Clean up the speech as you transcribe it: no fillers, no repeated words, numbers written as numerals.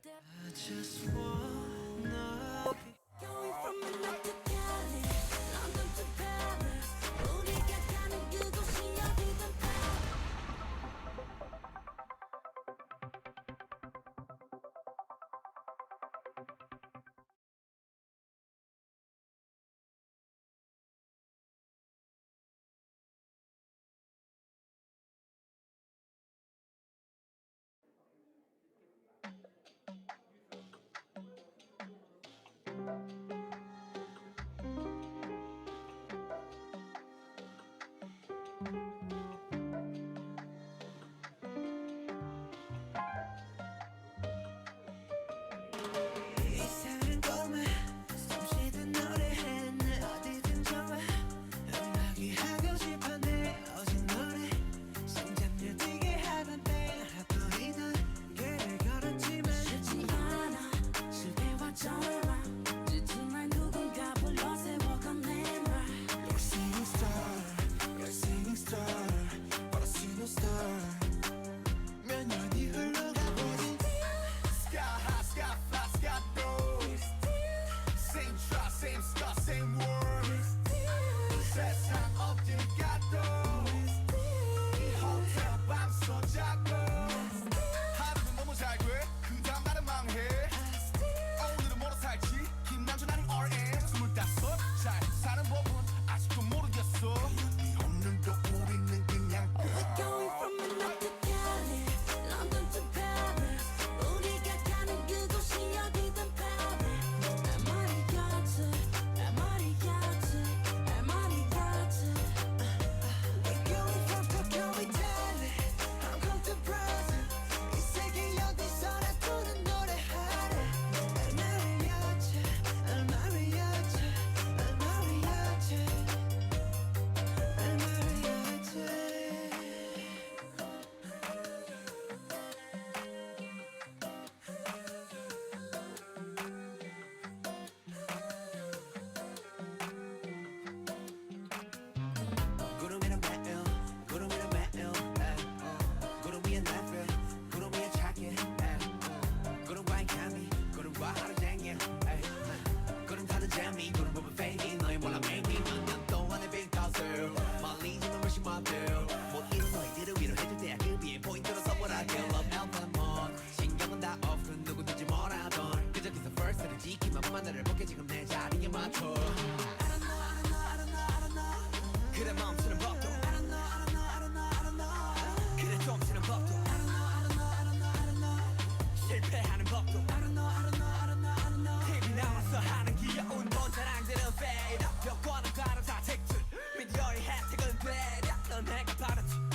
I just wanna Going from Manila to Cali, London to Paris. 우리가 가는 그곳이 어디든 이상한 꿈에 숨쉬듯 노래해 내 어디든 좋아 음악이 하고 싶어 내 오직 노래 심장을 뛰게 하던 때 하루이던 길을 걸었지만 쉽지 않아. 실패와 절망 짙은 누군가 불러 세워간 내말 You're a singing star, you're a singing star But a single star 몇 년이 흘러가보니 Sky high, sky fly, sky low. Same try, same sky, same world. 세상 어딜 가도 이 호텔 방송 자고 하루는 너무 잘 돼, 그 다음 날은 망해. 오늘은 뭐로 살지? 김남준 아닌 RM 25. 잘 사는 법은 아직도 모르겠어. 오늘도 우리는 그냥 We're going from Manila to Cali, London to Paris. 우리가 가는 그곳이 어디든 Paris. mariachi, mariachi, mariachi. We're going from Tokyo, Italy I'm come to Brazil 이 세계 어디서나 부른 노래하래 El mariachi, el mariachi, el mariachi El mariachi 구름이란 매일 구름이란 매일 구름 위에 날վել 구름 위에 차게 구름과의 감이 구름과 하루 종일 구름 타는 재미 구름 보면 fading 너희 몰라 maybe 몇년 동안의 big hustle 말리지만 훨씬 멋들 못 이룬 너희들을 위로해줄 때야 그 위에 포인트로 선물할게 Love alpha moon 신경은 다 off 누구든지 뭐라던 그저 기서 first를 지키면 만나를 볼게 지금 내 자리에 맞춰 I don't know, I don't know, I don't know, I don't know 그래 멈추는 법도 I don't know, I don't know, I don't know, I don't know 그래 좀 법도 I don't know, I don't know, I don't know, I don't know 실패하는 법도 I don't know, I don't know, I don't know, I don't know TV 나와서 하는 귀여운 본 자랑들은 fade 여권은 다른 사택들 미디어의 혜택은 되려 넌 내가 바라지